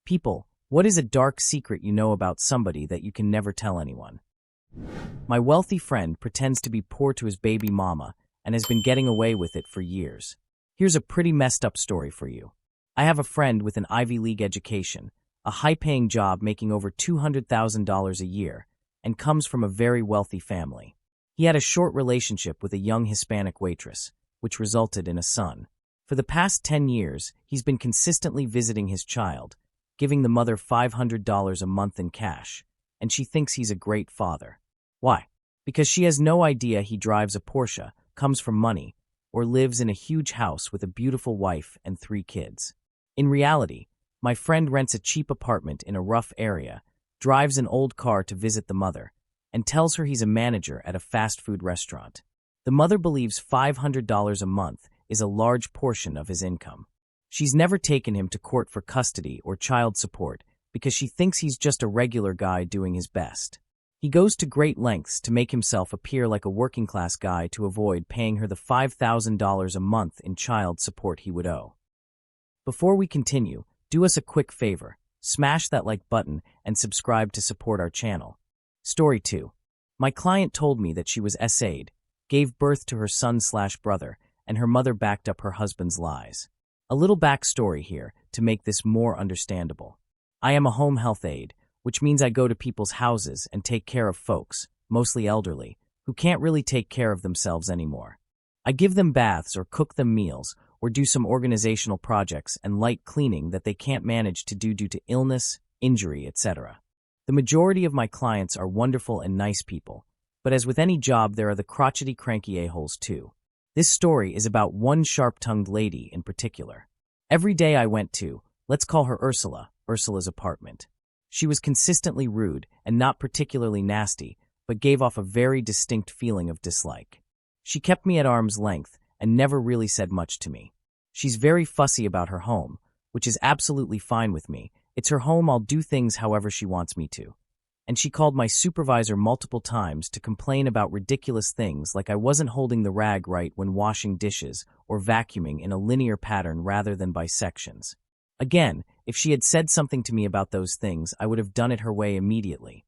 People, what is a dark secret you know about somebody that you can never tell anyone? My wealthy friend pretends to be poor to his baby mama and has been getting away with it for years. Here's a pretty messed up story for you. I have a friend with an Ivy League education, a high-paying job making over $200,000 a year, and comes from a very wealthy family. He had a short relationship with a young Hispanic waitress, which resulted in a son. For the past 10 years, he's been consistently visiting his child, giving the mother $500 a month in cash, and she thinks he's a great father. Why? Because she has no idea he drives a Porsche, comes from money, or lives in a huge house with a beautiful wife and 3 kids. In reality, my friend rents a cheap apartment in a rough area, drives an old car to visit the mother, and tells her he's a manager at a fast food restaurant. The mother believes $500 a month is a large portion of his income. She's never taken him to court for custody or child support because she thinks he's just a regular guy doing his best. He goes to great lengths to make himself appear like a working-class guy to avoid paying her the $5,000 a month in child support he would owe. Before we continue, do us a quick favor. Smash that like button and subscribe to support our channel. Story 2. My client told me that she was SA'd, gave birth to her son/brother, and her mother backed up her husband's lies. A little backstory here to make this more understandable. I am a home health aide, which means I go to people's houses and take care of folks, mostly elderly, who can't really take care of themselves anymore. I give them baths or cook them meals or do some organizational projects and light cleaning that they can't manage to do due to illness, injury, etc. The majority of my clients are wonderful and nice people, but as with any job, there are the crotchety, cranky a-holes too. This story is about one sharp-tongued lady in particular. Every day I went to, let's call her Ursula's apartment. She was consistently rude and not particularly nasty, but gave off a very distinct feeling of dislike. She kept me at arm's length and never really said much to me. She's very fussy about her home, which is absolutely fine with me. It's her home, I'll do things however she wants me to. And she called my supervisor multiple times to complain about ridiculous things like I wasn't holding the rag right when washing dishes or vacuuming in a linear pattern rather than by sections. Again, if she had said something to me about those things, I would have done it her way immediately.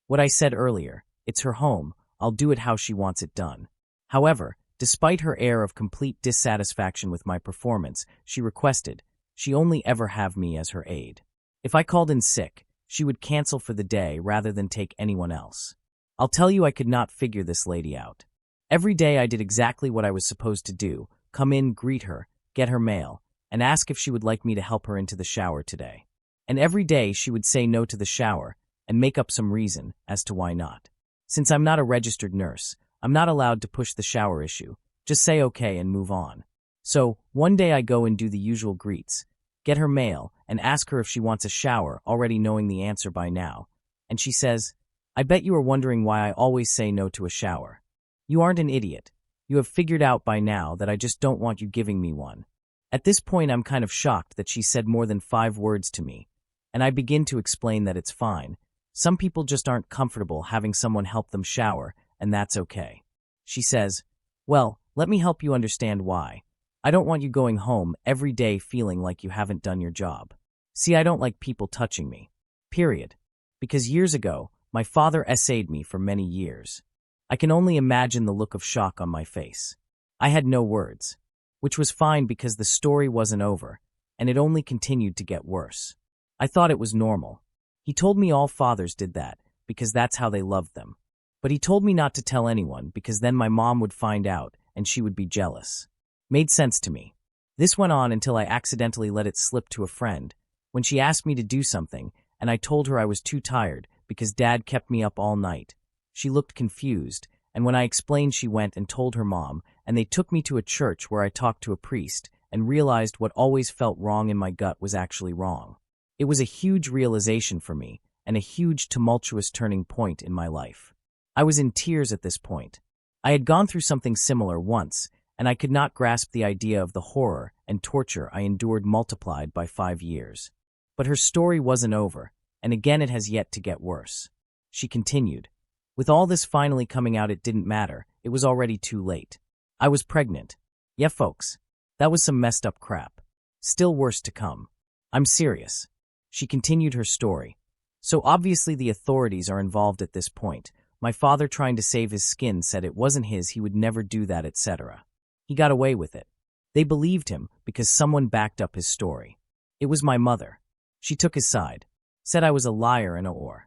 What I said earlier, it's her home, I'll do it how she wants it done. However, despite her air of complete dissatisfaction with my performance, she requested she only ever have me as her aide. If I called in sick, she would cancel for the day rather than take anyone else. I'll tell you, I could not figure this lady out. Every day I did exactly what I was supposed to do, come in, greet her, get her mail, and ask if she would like me to help her into the shower today. And every day she would say no to the shower and make up some reason as to why not. Since I'm not a registered nurse, I'm not allowed to push the shower issue, just say okay and move on. So, one day I go and do the usual greets, get her mail, and ask her if she wants a shower, already knowing the answer by now. And she says, I bet you are wondering why I always say no to a shower. You aren't an idiot. You have figured out by now that I just don't want you giving me one. At this point, I'm kind of shocked that she said more than 5 words to me, and I begin to explain that it's fine. Some people just aren't comfortable having someone help them shower, and that's okay. She says, well, let me help you understand why. I don't want you going home every day feeling like you haven't done your job. See, I don't like people touching me. Period. Because years ago, my father SA'd me for many years. I can only imagine the look of shock on my face. I had no words, which was fine because the story wasn't over, and it only continued to get worse. I thought it was normal. He told me all fathers did that, because that's how they loved them. But he told me not to tell anyone because then my mom would find out and she would be jealous. Made sense to me. This went on until I accidentally let it slip to a friend, when she asked me to do something, and I told her I was too tired because Dad kept me up all night. She looked confused, and when I explained, she went and told her mom, and they took me to a church where I talked to a priest and realized what always felt wrong in my gut was actually wrong. It was a huge realization for me and a huge tumultuous turning point in my life. I was in tears at this point. I had gone through something similar once, and I could not grasp the idea of the horror and torture I endured multiplied by 5 years. But her story wasn't over, and again it has yet to get worse. She continued, with all this finally coming out, it didn't matter. It was already too late. I was pregnant. Yeah, folks, that was some messed up crap. Still worse to come. I'm serious. She continued her story. So obviously the authorities are involved at this point. My father, trying to save his skin, said it wasn't his, he would never do that, etc. He got away with it. They believed him because someone backed up his story. It was my mother. She took his side. Said I was a liar and a whore.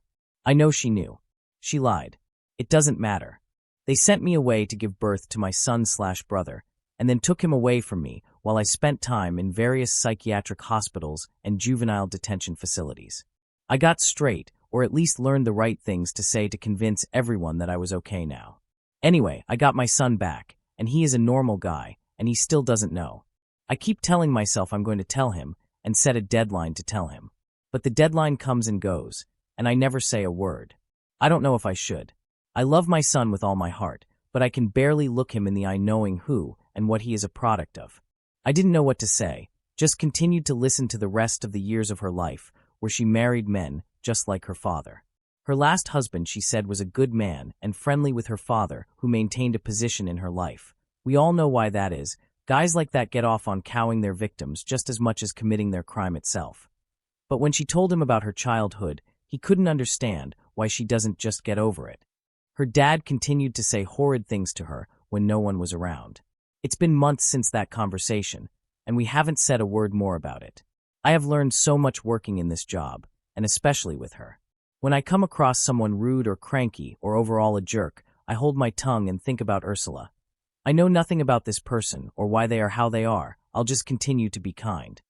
I know she knew. She lied. It doesn't matter. They sent me away to give birth to my son/brother, and then took him away from me while I spent time in various psychiatric hospitals and juvenile detention facilities. I got straight, or at least learned the right things to say to convince everyone that I was okay now. Anyway, I got my son back, and he is a normal guy, and he still doesn't know. I keep telling myself I'm going to tell him and set a deadline to tell him. But the deadline comes and goes, and I never say a word. I don't know if I should. I love my son with all my heart, but I can barely look him in the eye knowing who and what he is a product of. I didn't know what to say, just continued to listen to the rest of the years of her life, where she married men just like her father. Her last husband, she said, was a good man and friendly with her father, who maintained a position in her life. We all know why that is. Guys like that get off on cowing their victims just as much as committing their crime itself. But when she told him about her childhood, he couldn't understand why she doesn't just get over it. Her dad continued to say horrid things to her when no one was around. It's been months since that conversation, and we haven't said a word more about it. I have learned so much working in this job, and especially with her. When I come across someone rude or cranky or overall a jerk, I hold my tongue and think about Ursula. I know nothing about this person or why they are how they are. I'll just continue to be kind.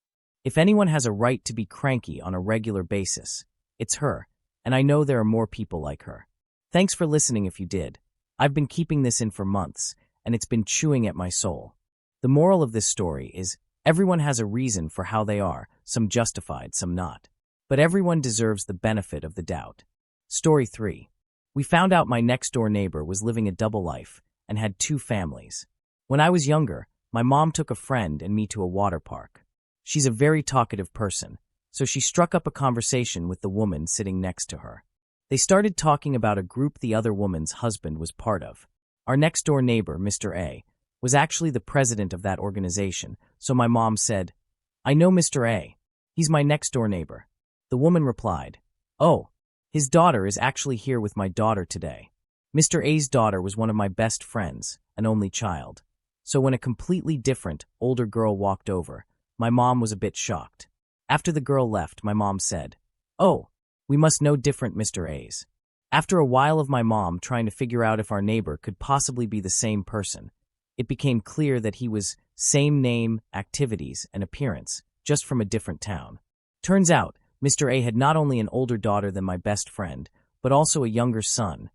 If anyone has a right to be cranky on a regular basis, it's her, and I know there are more people like her. Thanks for listening if you did. I've been keeping this in for months, and it's been chewing at my soul. The moral of this story is, everyone has a reason for how they are, some justified, some not. But everyone deserves the benefit of the doubt. Story 3. We found out my next-door neighbor was living a double life and had 2 families. When I was younger, my mom took a friend and me to a water park. She's a very talkative person, so she struck up a conversation with the woman sitting next to her. They started talking about a group the other woman's husband was part of. Our next-door neighbor, Mr. A, was actually the president of that organization, so my mom said, "I know Mr. A. He's my next-door neighbor." The woman replied, "Oh, his daughter is actually here with my daughter today." Mr. A's daughter was one of my best friends, an only child. So when a completely different, older girl walked over, my mom was a bit shocked. After the girl left, my mom said, "Oh, we must know different Mr. A's." After a while of my mom trying to figure out if our neighbor could possibly be the same person, it became clear that he was same name, activities, and appearance, just from a different town. Turns out, Mr. A had not only an older daughter than my best friend, but also a younger son.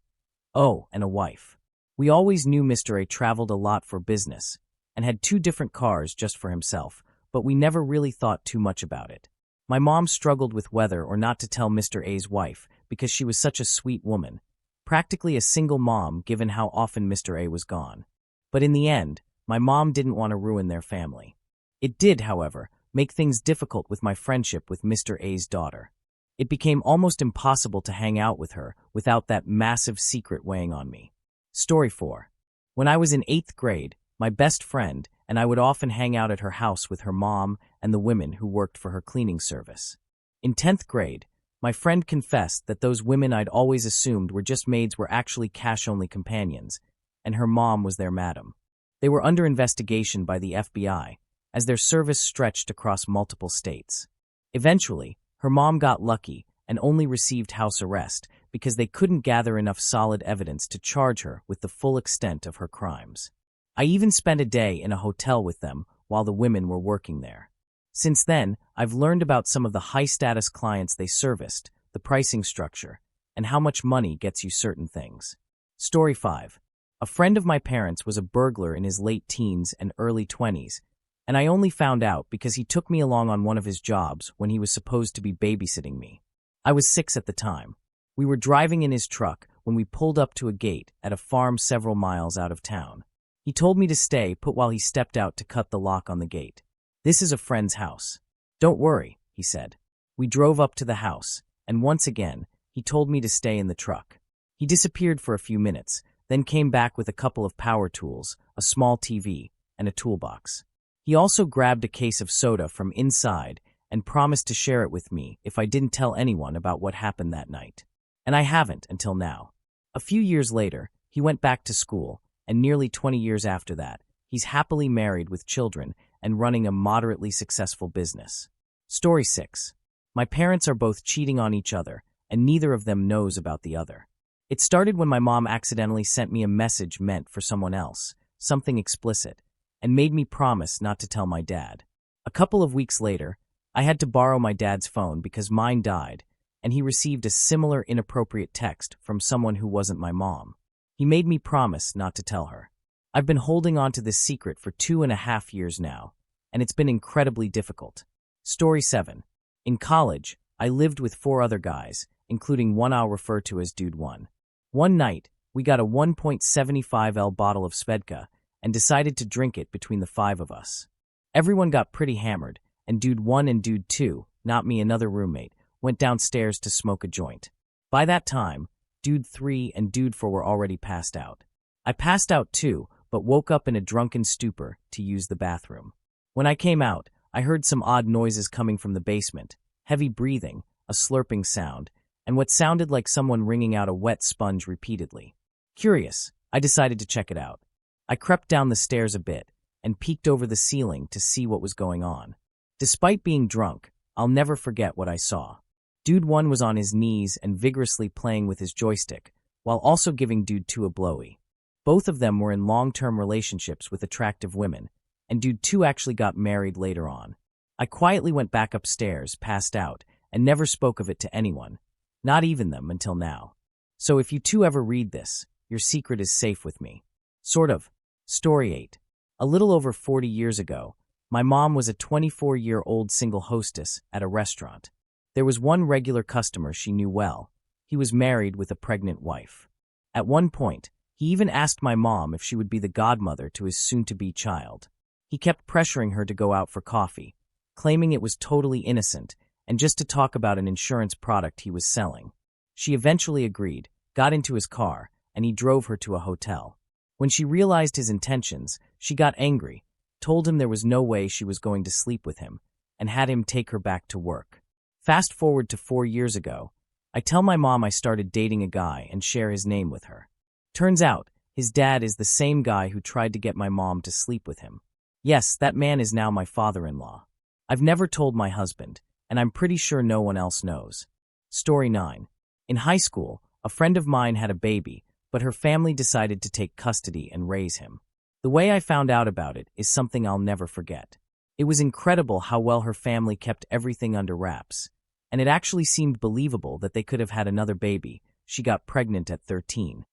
Oh, and a wife. We always knew Mr. A traveled a lot for business, and had 2 different cars just for himself, but we never really thought too much about it. My mom struggled with whether or not to tell Mr. A's wife because she was such a sweet woman, practically a single mom given how often Mr. A was gone. But in the end, my mom didn't want to ruin their family. It did, however, make things difficult with my friendship with Mr. A's daughter. It became almost impossible to hang out with her without that massive secret weighing on me. Story 4. When I was in 8th grade, my best friend and I would often hang out at her house with her mom and the women who worked for her cleaning service. In 10th grade, my friend confessed that those women I'd always assumed were just maids were actually cash-only companions, and her mom was their madam. They were under investigation by the FBI, as their service stretched across multiple states. Eventually, her mom got lucky and only received house arrest because they couldn't gather enough solid evidence to charge her with the full extent of her crimes. I even spent a day in a hotel with them while the women were working there. Since then, I've learned about some of the high-status clients they serviced, the pricing structure, and how much money gets you certain things. Story 5. A friend of my parents was a burglar in his late teens and early 20s, and I only found out because he took me along on one of his jobs when he was supposed to be babysitting me. I was 6 at the time. We were driving in his truck when we pulled up to a gate at a farm several miles out of town. He told me to stay put while he stepped out to cut the lock on the gate. "This is a friend's house. Don't worry," he said. We drove up to the house, and once again, he told me to stay in the truck. He disappeared for a few minutes, then came back with a couple of power tools, a small TV, and a toolbox. He also grabbed a case of soda from inside and promised to share it with me if I didn't tell anyone about what happened that night. And I haven't until now. A few years later, he went back to school, and nearly 20 years after that, he's happily married with children and running a moderately successful business. Story 6. My parents are both cheating on each other, and neither of them knows about the other. It started when my mom accidentally sent me a message meant for someone else, something explicit, and made me promise not to tell my dad. A couple of weeks later, I had to borrow my dad's phone because mine died, and he received a similar inappropriate text from someone who wasn't my mom. He made me promise not to tell her. I've been holding on to this secret for 2.5 years now, and it's been incredibly difficult. Story 7. In college, I lived with 4 other guys, including one I'll refer to as Dude 1. One night, we got a 1.75L bottle of Svedka and decided to drink it between the 5 of us. Everyone got pretty hammered, and Dude 1 and Dude 2, not me, another roommate, went downstairs to smoke a joint. By that time, Dude 3 and Dude 4 were already passed out. I passed out too, but woke up in a drunken stupor to use the bathroom. When I came out, I heard some odd noises coming from the basement, heavy breathing, a slurping sound, and what sounded like someone wringing out a wet sponge repeatedly. Curious, I decided to check it out. I crept down the stairs a bit and peeked over the ceiling to see what was going on. Despite being drunk, I'll never forget what I saw. Dude 1 was on his knees and vigorously playing with his joystick, while also giving Dude 2 a blowy. Both of them were in long-term relationships with attractive women, and Dude 2 actually got married later on. I quietly went back upstairs, passed out, and never spoke of it to anyone, not even them until now. So if you two ever read this, your secret is safe with me. Sort of. Story 8. A little over 40 years ago, my mom was a 24-year-old single hostess at a restaurant. There was one regular customer she knew well. He was married with a pregnant wife. At one point, he even asked my mom if she would be the godmother to his soon-to-be child. He kept pressuring her to go out for coffee, claiming it was totally innocent and just to talk about an insurance product he was selling. She eventually agreed, got into his car, and he drove her to a hotel. When she realized his intentions, she got angry, told him there was no way she was going to sleep with him, and had him take her back to work. Fast forward to 4 years ago, I tell my mom I started dating a guy and share his name with her. Turns out, his dad is the same guy who tried to get my mom to sleep with him. Yes, that man is now my father-in-law. I've never told my husband, and I'm pretty sure no one else knows. Story 9. In high school, a friend of mine had a baby, but her family decided to take custody and raise him. The way I found out about it is something I'll never forget. It was incredible how well her family kept everything under wraps, and it actually seemed believable that they could have had another baby. She got pregnant at 13.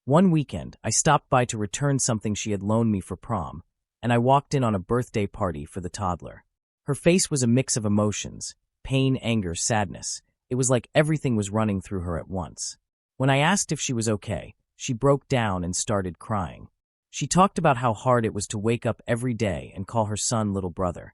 One weekend, I stopped by to return something she had loaned me for prom, and I walked in on a birthday party for the toddler. Her face was a mix of emotions, pain, anger, sadness. It was like everything was running through her at once. When I asked if she was okay, she broke down and started crying. She talked about how hard it was to wake up every day and call her son little brother,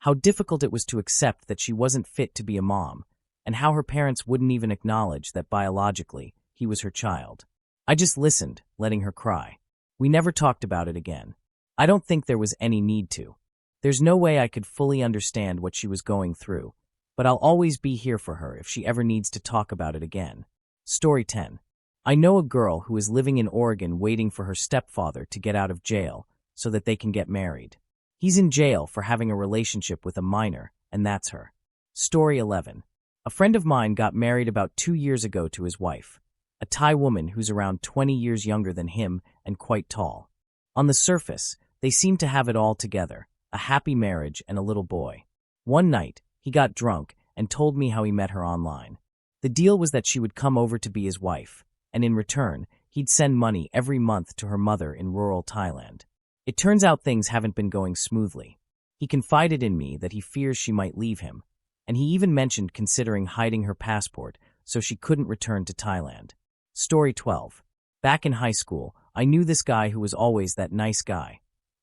how difficult it was to accept that she wasn't fit to be a mom, and how her parents wouldn't even acknowledge that biologically he was her child. I just listened, letting her cry. We never talked about it again. I don't think there was any need to. There's no way I could fully understand what she was going through, but I'll always be here for her if she ever needs to talk about it again. Story 10. I know a girl who is living in Oregon waiting for her stepfather to get out of jail so that they can get married. He's in jail for having a relationship with a minor, and that's her. Story 11. A friend of mine got married about 2 years ago to his wife, a Thai woman who's around 20 years younger than him and quite tall. On the surface, they seem to have it all together, a happy marriage and a little boy. One night, he got drunk and told me how he met her online. The deal was that she would come over to be his wife, and in return, he'd send money every month to her mother in rural Thailand. It turns out things haven't been going smoothly. He confided in me that he fears she might leave him, and he even mentioned considering hiding her passport so she couldn't return to Thailand. Story 12. Back in high school, I knew this guy who was always that nice guy.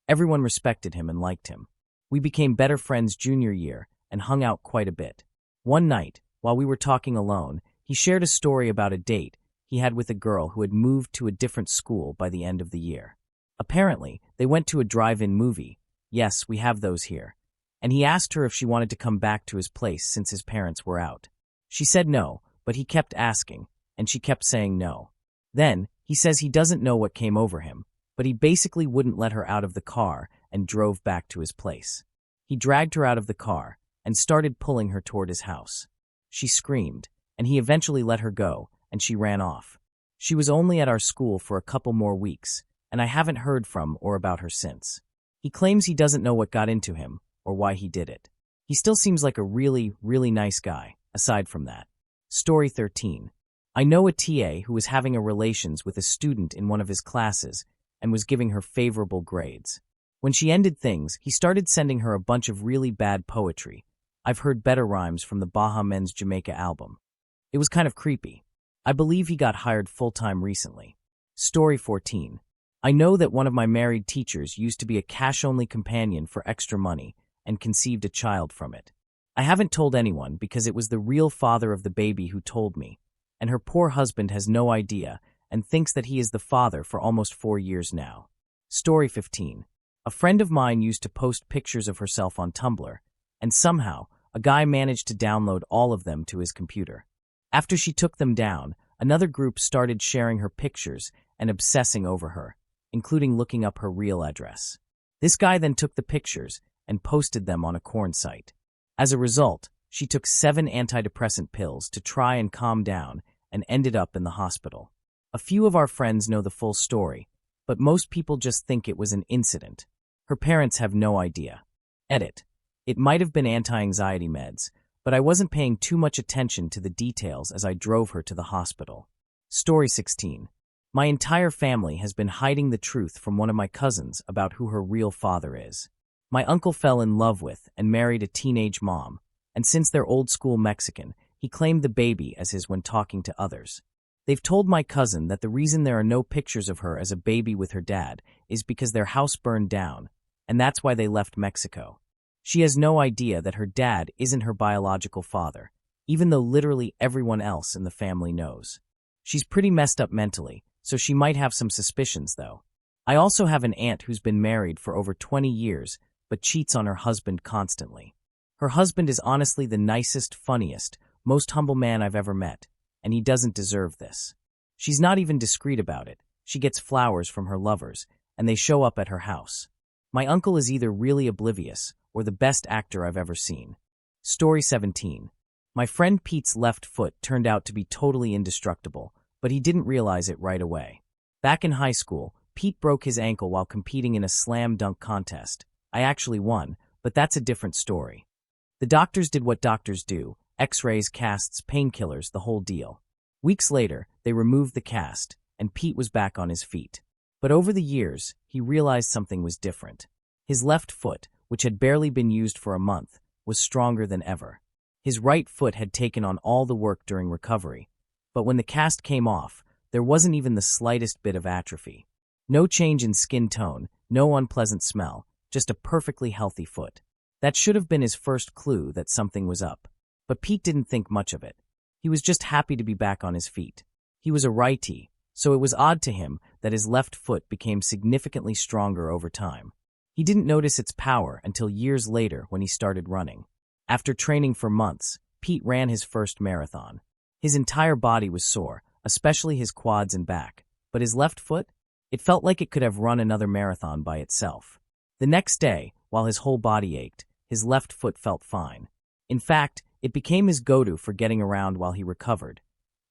Everyone respected him and liked him. We became better friends junior year and hung out quite a bit. One night, while we were talking alone, he shared a story about a date he had with a girl who had moved to a different school by the end of the year. Apparently, they went to a drive-in movie. Yes, we have those here. and he asked her if she wanted to come back to his place since his parents were out. She said no, but he kept asking, and she kept saying no. Then, he says he doesn't know what came over him, but he basically wouldn't let her out of the car and drove back to his place. He dragged her out of the car and started pulling her toward his house. She screamed, and he eventually let her go, and she ran off. She was only at our school for a couple more weeks, and I haven't heard from or about her since. He claims he doesn't know what got into him or why he did it. He still seems like a really, really nice guy, aside from that. Story 13. I know a TA who was having a relations with a student in one of his classes and was giving her favorable grades. When she ended things, he started sending her a bunch of really bad poetry. I've heard better rhymes from the Baha Men's Jamaica album. It was kind of creepy. I believe he got hired full-time recently. Story 14. I know that one of my married teachers used to be a cash-only companion for extra money and conceived a child from it. I haven't told anyone because it was the real father of the baby who told me, and her poor husband has no idea and thinks that he is the father for almost 4 years now. Story 15. A friend of mine used to post pictures of herself on Tumblr, and somehow, a guy managed to download all of them to his computer. After she took them down, another group started sharing her pictures and obsessing over her, including looking up her real address. This guy then took the pictures and posted them on a porn site. As a result, she took 7 antidepressant pills to try and calm down and ended up in the hospital. A few of our friends know the full story, but most people just think it was an incident. Her parents have no idea. Edit. It might have been anti-anxiety meds, but I wasn't paying too much attention to the details as I drove her to the hospital. Story 16. My entire family has been hiding the truth from one of my cousins about who her real father is. My uncle fell in love with and married a teenage mom, and since they're old-school Mexican, he claimed the baby as his when talking to others. They've told my cousin that the reason there are no pictures of her as a baby with her dad is because their house burned down, and that's why they left Mexico. She has no idea that her dad isn't her biological father, even though literally everyone else in the family knows. She's pretty messed up mentally, so she might have some suspicions, though. I also have an aunt who's been married for over 20 years, but cheats on her husband constantly. Her husband is honestly the nicest, funniest, most humble man I've ever met, and he doesn't deserve this. She's not even discreet about it. She gets flowers from her lovers, and they show up at her house. My uncle is either really oblivious or the best actor I've ever seen. Story 17. My friend Pete's left foot turned out to be totally indestructible, but he didn't realize it right away. Back in high school, Pete broke his ankle while competing in a slam dunk contest. I actually won, but that's a different story. The doctors did what doctors do: x-rays, casts, painkillers, the whole deal. Weeks later, they removed the cast, and Pete was back on his feet. But over the years, he realized something was different. His left foot, which had barely been used for a month, was stronger than ever. His right foot had taken on all the work during recovery, but when the cast came off, there wasn't even the slightest bit of atrophy. No change in skin tone, no unpleasant smell, just a perfectly healthy foot. That should have been his first clue that something was up. But Pete didn't think much of it. He was just happy to be back on his feet. He was a righty, so it was odd to him that his left foot became significantly stronger over time. He didn't notice its power until years later when he started running. After training for months, Pete ran his first marathon. His entire body was sore, especially his quads and back, but his left foot? It felt like it could have run another marathon by itself. The next day, while his whole body ached, his left foot felt fine. In fact, it became his go-to for getting around while he recovered,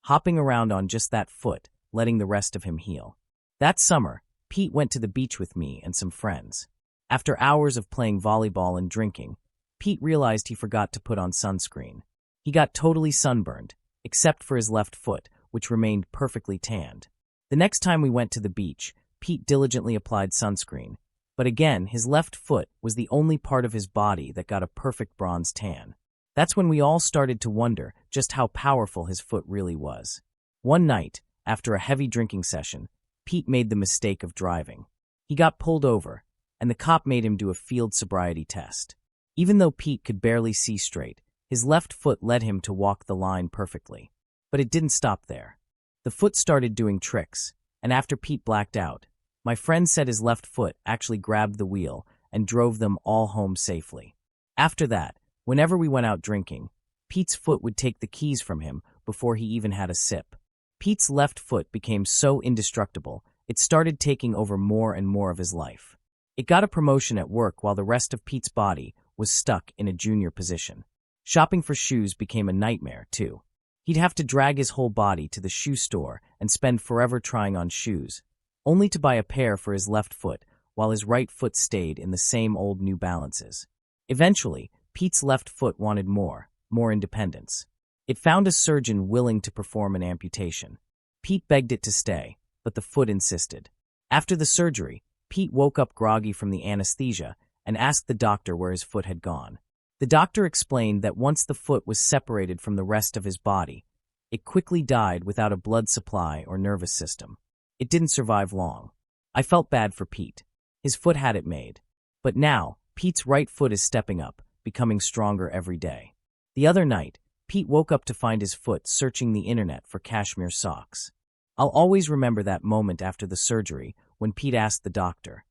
hopping around on just that foot, letting the rest of him heal. That summer, Pete went to the beach with me and some friends. After hours of playing volleyball and drinking, Pete realized he forgot to put on sunscreen. He got totally sunburned, except for his left foot, which remained perfectly tanned. The next time we went to the beach, Pete diligently applied sunscreen, but again, his left foot was the only part of his body that got a perfect bronze tan. That's when we all started to wonder just how powerful his foot really was. One night, after a heavy drinking session, Pete made the mistake of driving. He got pulled over, and the cop made him do a field sobriety test. Even though Pete could barely see straight, his left foot led him to walk the line perfectly. But it didn't stop there. The foot started doing tricks, and after Pete blacked out, my friend said his left foot actually grabbed the wheel and drove them all home safely. After that, whenever we went out drinking, Pete's foot would take the keys from him before he even had a sip. Pete's left foot became so indestructible, it started taking over more and more of his life. It got a promotion at work while the rest of Pete's body was stuck in a junior position. Shopping for shoes became a nightmare, too. He'd have to drag his whole body to the shoe store and spend forever trying on shoes, only to buy a pair for his left foot while his right foot stayed in the same old New Balances. Eventually, Pete's left foot wanted more independence. It found a surgeon willing to perform an amputation. Pete begged it to stay, but the foot insisted. After the surgery, Pete woke up groggy from the anesthesia and asked the doctor where his foot had gone. The doctor explained that once the foot was separated from the rest of his body, it quickly died without a blood supply or nervous system. It didn't survive long. I felt bad for Pete. His foot had it made. But now, Pete's right foot is stepping up, becoming stronger every day. The other night, Pete woke up to find his foot searching the internet for cashmere socks. I'll always remember that moment after the surgery when Pete asked the doctor,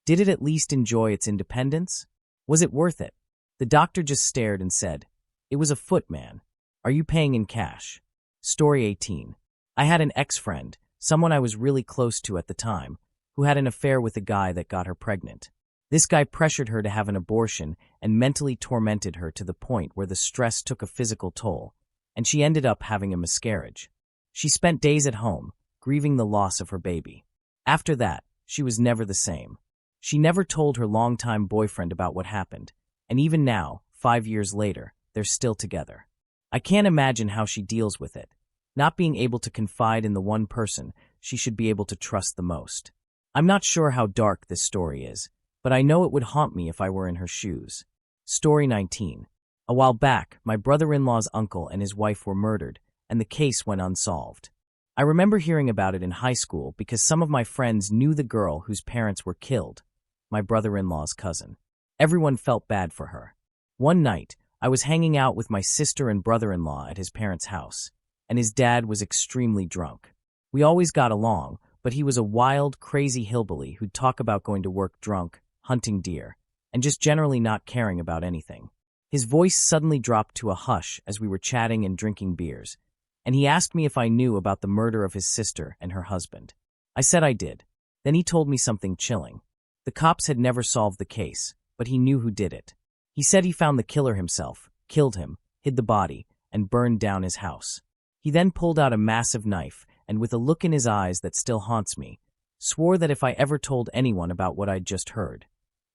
"Did it at least enjoy its independence? Was it worth it?" The doctor just stared and said, "It was a foot, man. Are you paying in cash?" Story 18. I had an ex-friend, someone I was really close to at the time, who had an affair with a guy that got her pregnant. This guy pressured her to have an abortion and mentally tormented her to the point where the stress took a physical toll, and she ended up having a miscarriage. She spent days at home, grieving the loss of her baby. After that, she was never the same. She never told her longtime boyfriend about what happened, and even now, 5 years later, they're still together. I can't imagine how she deals with it, not being able to confide in the one person she should be able to trust the most. I'm not sure how dark this story is, but I know it would haunt me if I were in her shoes. Story 19. A while back, my brother-in-law's uncle and his wife were murdered, and the case went unsolved. I remember hearing about it in high school because some of my friends knew the girl whose parents were killed, my brother-in-law's cousin. Everyone felt bad for her. One night, I was hanging out with my sister and brother-in-law at his parents' house, and his dad was extremely drunk. We always got along, but he was a wild, crazy hillbilly who'd talk about going to work drunk, hunting deer, and just generally not caring about anything. His voice suddenly dropped to a hush as we were chatting and drinking beers, and he asked me if I knew about the murder of his sister and her husband. I said I did. Then he told me something chilling. The cops had never solved the case, but he knew who did it. He said he found the killer himself, killed him, hid the body, and burned down his house. He then pulled out a massive knife and, with a look in his eyes that still haunts me, swore that if I ever told anyone about what I'd just heard,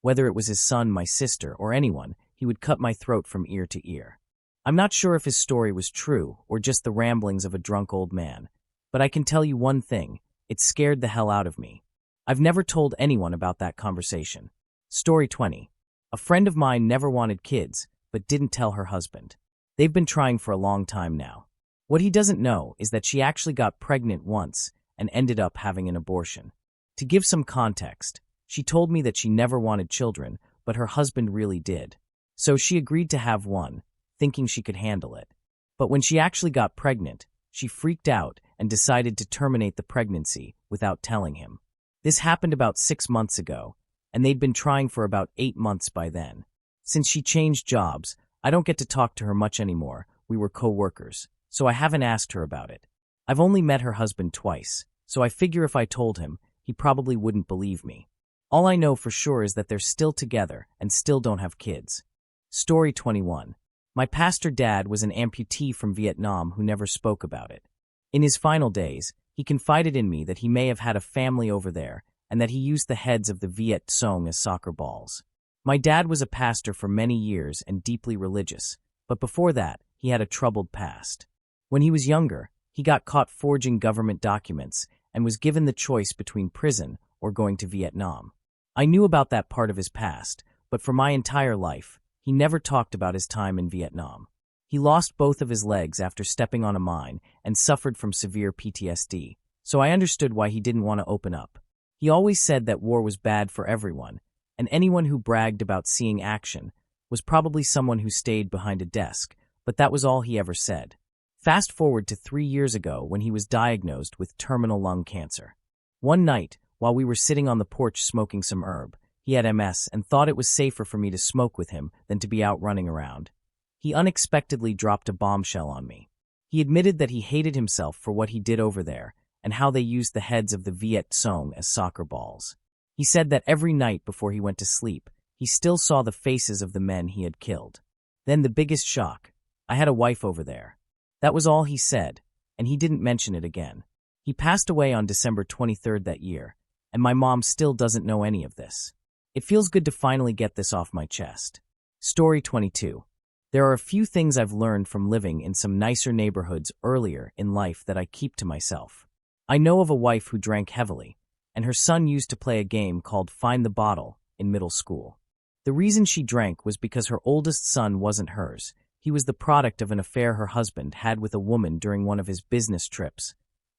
whether it was his son, my sister, or anyone, he would cut my throat from ear to ear. I'm not sure if his story was true or just the ramblings of a drunk old man, but I can tell you one thing, it scared the hell out of me. I've never told anyone about that conversation. Story 20. A friend of mine never wanted kids, but didn't tell her husband. They've been trying for a long time now. What he doesn't know is that she actually got pregnant once and ended up having an abortion. To give some context, she told me that she never wanted children, but her husband really did. So she agreed to have one, thinking she could handle it. But when she actually got pregnant, she freaked out and decided to terminate the pregnancy without telling him. This happened about 6 months ago, and they'd been trying for about 8 months by then. Since she changed jobs, I don't get to talk to her much anymore. We were co-workers, so I haven't asked her about it. I've only met her husband twice, so I figure if I told him, he probably wouldn't believe me. All I know for sure is that they're still together and still don't have kids. Story 21. My pastor dad was an amputee from Vietnam who never spoke about it. In his final days, he confided in me that he may have had a family over there and that he used the heads of the Viet Cong as soccer balls. My dad was a pastor for many years and deeply religious, but before that, he had a troubled past. When he was younger, he got caught forging government documents and was given the choice between prison or going to Vietnam. I knew about that part of his past, but for my entire life, he never talked about his time in Vietnam. He lost both of his legs after stepping on a mine and suffered from severe PTSD, so I understood why he didn't want to open up. He always said that war was bad for everyone, and anyone who bragged about seeing action was probably someone who stayed behind a desk, but that was all he ever said. Fast forward to 3 years ago when he was diagnosed with terminal lung cancer. One night, while we were sitting on the porch smoking some herb, he He had MS and thought it was safer for me to smoke with him than to be out running around. He unexpectedly dropped a bombshell on me. He admitted that he hated himself for what he did over there and how they used the heads of the Viet Cong as soccer balls. He said that every night before he went to sleep, he still saw the faces of the men he had killed. Then the biggest shock: I had a wife over there. That was all he said, and he didn't mention it again. He passed away on December 23rd that year, and my mom still doesn't know any of this. It feels good to finally get this off my chest. Story 22. There are a few things I've learned from living in some nicer neighborhoods earlier in life that I keep to myself. I know of a wife who drank heavily, and her son used to play a game called Find the Bottle in middle school. The reason she drank was because her oldest son wasn't hers. He was the product of an affair her husband had with a woman during one of his business trips,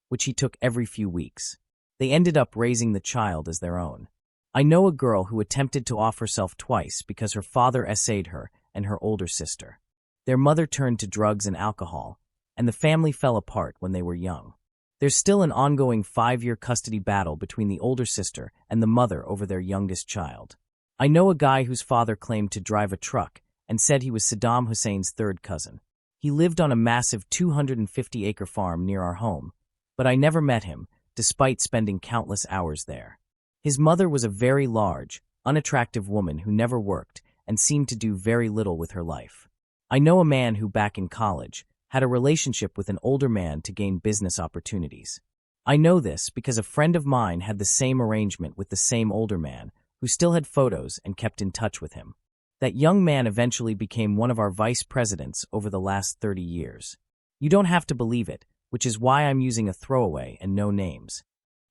which he took every few weeks. They ended up raising the child as their own. I know a girl who attempted to off herself twice because her father essayed her and her older sister. Their mother turned to drugs and alcohol, and the family fell apart when they were young. There's still an ongoing 5-year custody battle between the older sister and the mother over their youngest child. I know a guy whose father claimed to drive a truck and said he was Saddam Hussein's third cousin. He lived on a massive 250-acre farm near our home, but I never met him, despite spending countless hours there. His mother was a very large, unattractive woman who never worked and seemed to do very little with her life. I know a man who, back in college, had a relationship with an older man to gain business opportunities. I know this because a friend of mine had the same arrangement with the same older man, who still had photos and kept in touch with him. That young man eventually became one of our vice presidents over the last 30 years. You don't have to believe it, which is why I'm using a throwaway and no names.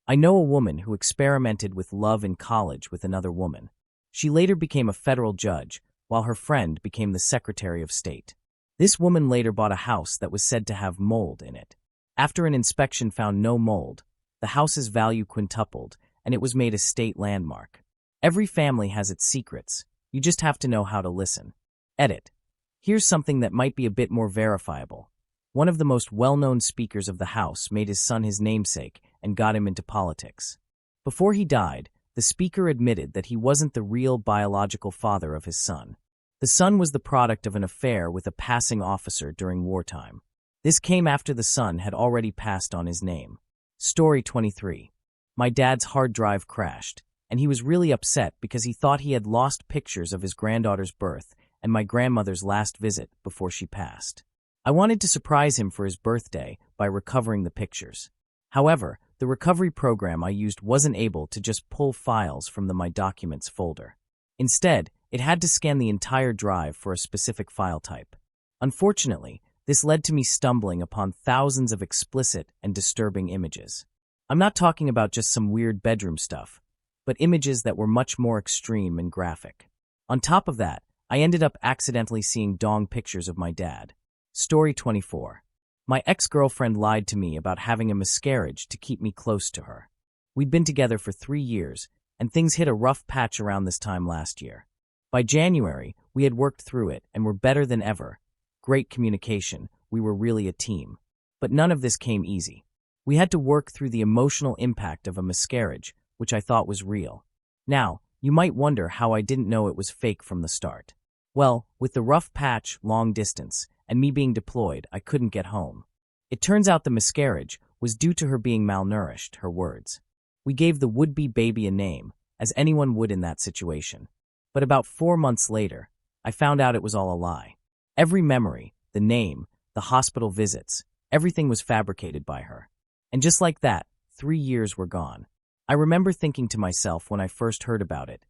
I know a woman who experimented with love in college with another woman. She later became a federal judge, while her friend became the Secretary of State. This woman later bought a house that was said to have mold in it. After an inspection found no mold, the house's value quintupled, and it was made a state landmark. Every family has its secrets. You just have to know how to listen. Edit. Here's something that might be a bit more verifiable. One of the most well-known speakers of the House made his son his namesake and got him into politics. Before he died, the speaker admitted that he wasn't the real biological father of his son. The son was the product of an affair with a passing officer during wartime. This came after the son had already passed on his name. Story 23. My dad's hard drive crashed, and he was really upset because he thought he had lost pictures of his granddaughter's birth and my grandmother's last visit before she passed. I wanted to surprise him for his birthday by recovering the pictures. However, the recovery program I used wasn't able to just pull files from the My Documents folder. Instead, it had to scan the entire drive for a specific file type. Unfortunately, this led to me stumbling upon thousands of explicit and disturbing images. I'm not talking about just some weird bedroom stuff, but images that were much more extreme and graphic. On top of that, I ended up accidentally seeing dong pictures of my dad. Story 24. My ex-girlfriend lied to me about having a miscarriage to keep me close to her. We'd been together for 3 years, and things hit a rough patch around this time last year. By January, we had worked through it and were better than ever. Great communication, we were really a team. But none of this came easy. We had to work through the emotional impact of a miscarriage, which I thought was real. Now, you might wonder how I didn't know it was fake from the start. Well, with the rough patch, long distance, and me being deployed, I couldn't get home. It turns out the miscarriage was due to her being malnourished, her words. We gave the would-be baby a name, as anyone would in that situation. But about 4 months later, I found out it was all a lie. Every memory, the name, the hospital visits, everything was fabricated by her. And just like that, 3 years were gone. I remember thinking to myself when I first heard about it,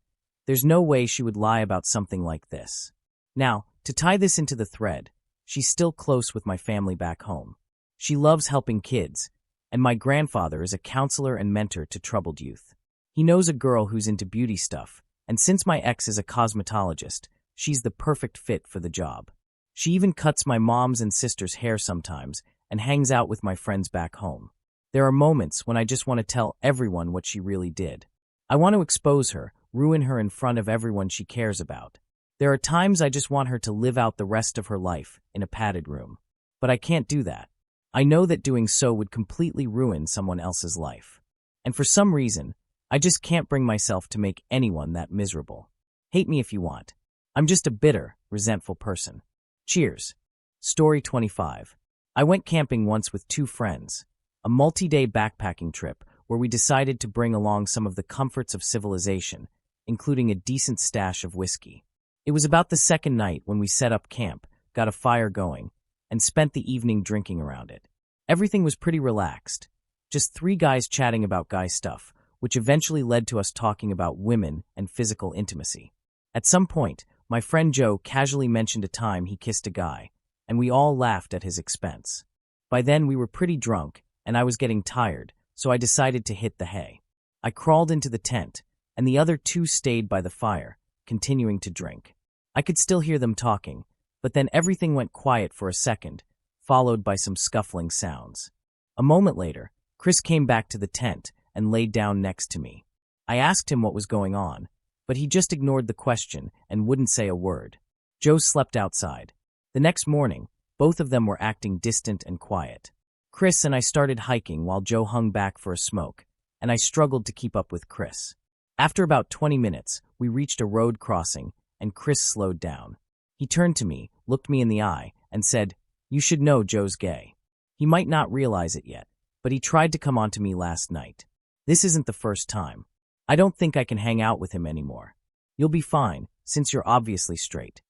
there's no way she would lie about something like this. Now, to tie this into the thread, she's still close with my family back home. She loves helping kids, and my grandfather is a counselor and mentor to troubled youth. He knows a girl who's into beauty stuff, and since my ex is a cosmetologist, she's the perfect fit for the job. She even cuts my mom's and sister's hair sometimes and hangs out with my friends back home. There are moments when I just want to tell everyone what she really did. I want to expose her, ruin her in front of everyone she cares about. There are times I just want her to live out the rest of her life in a padded room. But I can't do that. I know that doing so would completely ruin someone else's life. And for some reason, I just can't bring myself to make anyone that miserable. Hate me if you want. I'm just a bitter, resentful person. Cheers. Story 25. I went camping once with 2 friends. A multi-day backpacking trip where we decided to bring along some of the comforts of civilization, including a decent stash of whiskey. It was about the second night when we set up camp, got a fire going, and spent the evening drinking around it. Everything was pretty relaxed. Just 3 guys chatting about guy stuff, which eventually led to us talking about women and physical intimacy. At some point, my friend Joe casually mentioned a time he kissed a guy, and we all laughed at his expense. By then we were pretty drunk, and I was getting tired, so I decided to hit the hay. I crawled into the tent, and the other 2 stayed by the fire, continuing to drink. I could still hear them talking, but then everything went quiet for a second, followed by some scuffling sounds. A moment later, Chris came back to the tent and laid down next to me. I asked him what was going on, but he just ignored the question and wouldn't say a word. Joe slept outside. The next morning, both of them were acting distant and quiet. Chris and I started hiking while Joe hung back for a smoke, and I struggled to keep up with Chris. After about 20 minutes, we reached a road crossing, and Chris slowed down. He turned to me, looked me in the eye, and said, "You should know Joe's gay." He might not realize it yet, but he tried to come on to me last night. This isn't the first time. I don't think I can hang out with him anymore. You'll be fine, since you're obviously straight.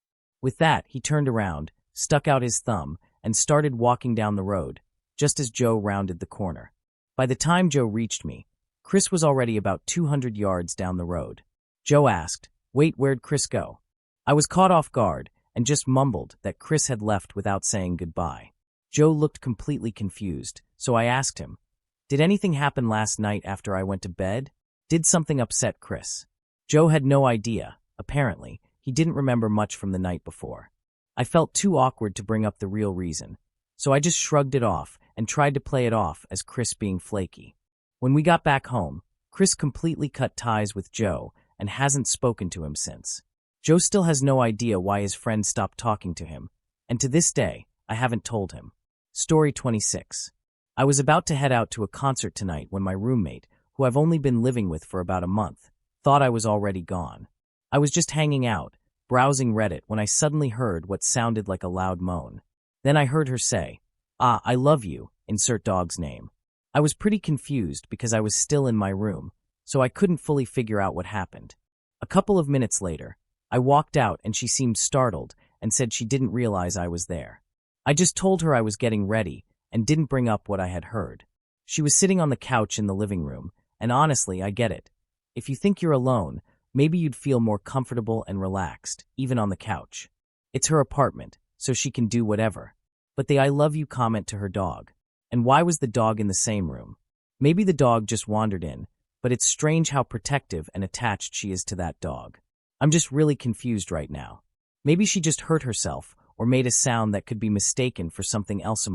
With that, he turned around, stuck out his thumb, and started walking down the road, just as Joe rounded the corner. By the time Joe reached me, Chris was already about 200 yards down the road. Joe asked, "Wait, where'd Chris go?" I was caught off guard and just mumbled that Chris had left without saying goodbye. Joe looked completely confused, so I asked him, "Did anything happen last night after I went to bed? Did something upset Chris?" Joe had no idea. Apparently, he didn't remember much from the night before. I felt too awkward to bring up the real reason, so I just shrugged it off and tried to play it off as Chris being flaky. When we got back home, Chris completely cut ties with Joe and hasn't spoken to him since. Joe still has no idea why his friend stopped talking to him, and to this day, I haven't told him. Story 26. I was about to head out to a concert tonight when my roommate, who I've only been living with for about a month, thought I was already gone. I was just hanging out, browsing Reddit, when I suddenly heard what sounded like a loud moan. Then I heard her say, "Ah, I love you, insert dog's name." I was pretty confused because I was still in my room, so I couldn't fully figure out what happened. A couple of minutes later, I walked out and she seemed startled and said she didn't realize I was there. I just told her I was getting ready and didn't bring up what I had heard. She was sitting on the couch in the living room, and honestly, I get it. If you think you're alone, maybe you'd feel more comfortable and relaxed, even on the couch. It's her apartment, so she can do whatever. But the "I love you" comment to her dog. And why was the dog in the same room? Maybe the dog just wandered in, but it's strange how protective and attached she is to that dog. I'm just really confused right now. Maybe she just hurt herself or made a sound that could be mistaken for something else.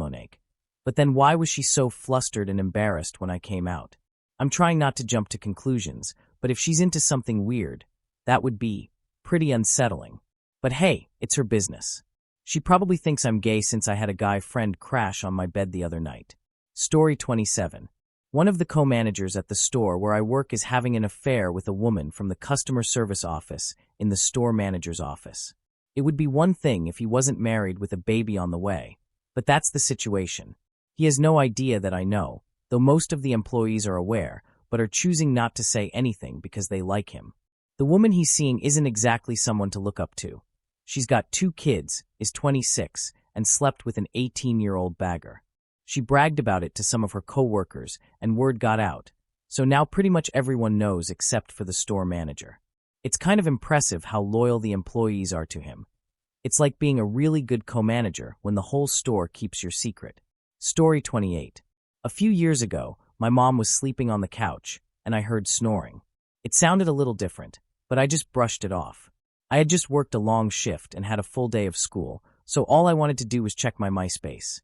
But then why was she so flustered and embarrassed when I came out? I'm trying not to jump to conclusions, but if she's into something weird, that would be pretty unsettling. But hey, it's her business. She probably thinks I'm gay since I had a guy friend crash on my bed the other night. Story 27. One of the co-managers at the store where I work is having an affair with a woman from the customer service office in the store manager's office. It would be one thing if he wasn't married with a baby on the way, but that's the situation. He has no idea that I know, though most of the employees are aware, but are choosing not to say anything because they like him. The woman he's seeing isn't exactly someone to look up to. She's got 2 kids, is 26, and slept with an 18-year-old bagger. She bragged about it to some of her co-workers, and word got out, so now pretty much everyone knows except for the store manager. It's kind of impressive how loyal the employees are to him. It's like being a really good co-manager when the whole store keeps your secret. Story 28. A few years ago, my mom was sleeping on the couch, and I heard snoring. It sounded a little different, but I just brushed it off. I had just worked a long shift and had a full day of school, so all I wanted to do was check my MySpace.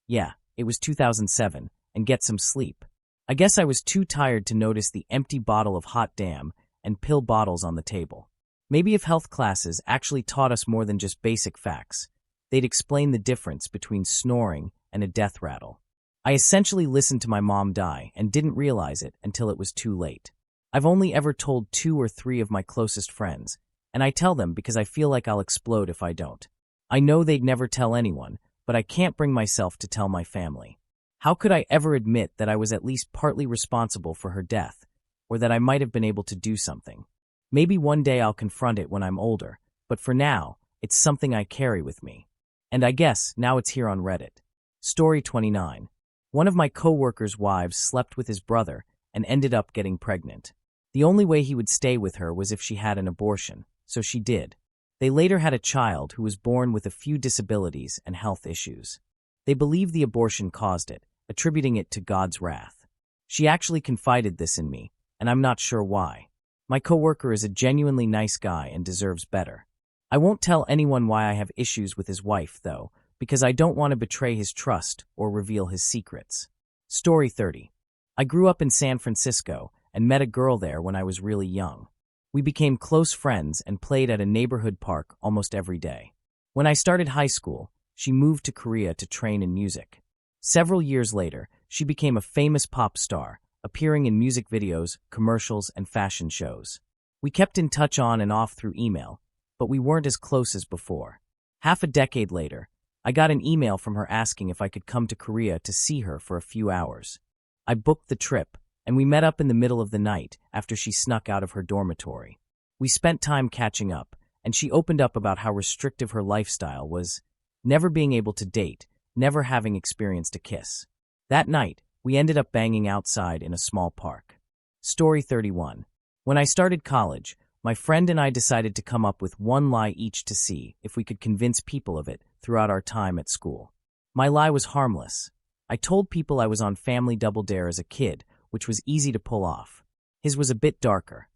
Yeah, it was 2007, and get some sleep. I guess I was too tired to notice the empty bottle of hot damn and pill bottles on the table. Maybe if health classes actually taught us more than just basic facts, they'd explain the difference between snoring and a death rattle. I essentially listened to my mom die and didn't realize it until it was too late. I've only ever told 2 or 3 of my closest friends, and I tell them because I feel like I'll explode if I don't. I know they'd never tell anyone, but I can't bring myself to tell my family. How could I ever admit that I was at least partly responsible for her death, or that I might have been able to do something? Maybe one day I'll confront it when I'm older, but for now, it's something I carry with me. And I guess now it's here on Reddit. Story 29. One of my coworkers' wives slept with his brother and ended up getting pregnant. The only way he would stay with her was if she had an abortion, so she did. They later had a child who was born with a few disabilities and health issues. They believe the abortion caused it, attributing it to God's wrath. She actually confided this in me, and I'm not sure why. My coworker is a genuinely nice guy and deserves better. I won't tell anyone why I have issues with his wife, though, because I don't want to betray his trust or reveal his secrets. Story 30. I grew up in San Francisco and met a girl there when I was really young. We became close friends and played at a neighborhood park almost every day. When I started high school, she moved to Korea to train in music. Several years later, she became a famous pop star, appearing in music videos, commercials, and fashion shows. We kept in touch on and off through email, but we weren't as close as before. Half a decade later, I got an email from her asking if I could come to Korea to see her for a few hours. I booked the trip, and we met up in the middle of the night after she snuck out of her dormitory. We spent time catching up, and she opened up about how restrictive her lifestyle was, never being able to date, never having experienced a kiss. That night, we ended up banging outside in a small park. Story 31. When I started college, my friend and I decided to come up with one lie each to see if we could convince people of it throughout our time at school. My lie was harmless. I told people I was on Family Double Dare as a kid, which was easy to pull off. His was a bit darker.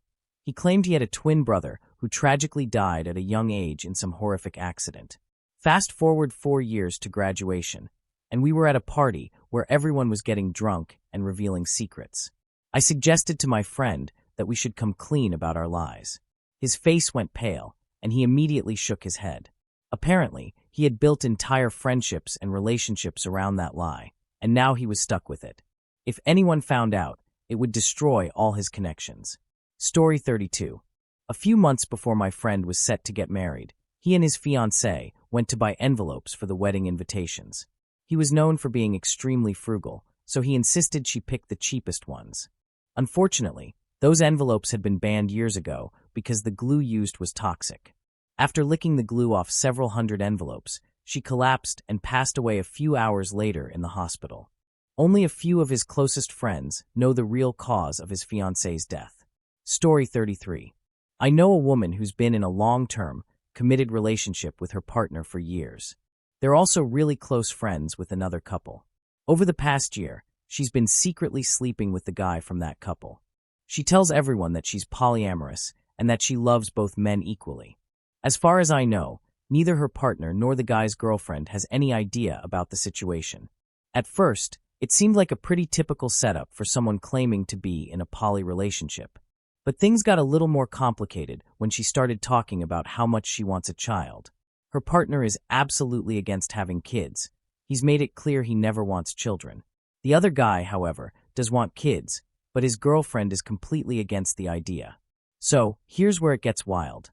He claimed he had a twin brother who tragically died at a young age in some horrific accident. Fast forward 4 years to graduation, and we were at a party where everyone was getting drunk and revealing secrets. I suggested to my friend that we should come clean about our lies. His face went pale, and he immediately shook his head. Apparently, he had built entire friendships and relationships around that lie, and now he was stuck with it. If anyone found out, it would destroy all his connections. Story 32. A few months before my friend was set to get married, he and his fiancée went to buy envelopes for the wedding invitations. He was known for being extremely frugal, so he insisted she pick the cheapest ones. Unfortunately, those envelopes had been banned years ago because the glue used was toxic. After licking the glue off several hundred envelopes, she collapsed and passed away a few hours later in the hospital. Only a few of his closest friends know the real cause of his fiancée's death. Story 33. I know a woman who's been in a long-term, committed relationship with her partner for years. They're also really close friends with another couple. Over the past year, she's been secretly sleeping with the guy from that couple. She tells everyone that she's polyamorous and that she loves both men equally. As far as I know, neither her partner nor the guy's girlfriend has any idea about the situation. At first, it seemed like a pretty typical setup for someone claiming to be in a poly relationship. But things got a little more complicated when she started talking about how much she wants a child. Her partner is absolutely against having kids. He's made it clear he never wants children. The other guy, however, does want kids, but his girlfriend is completely against the idea. So, here's where it gets wild.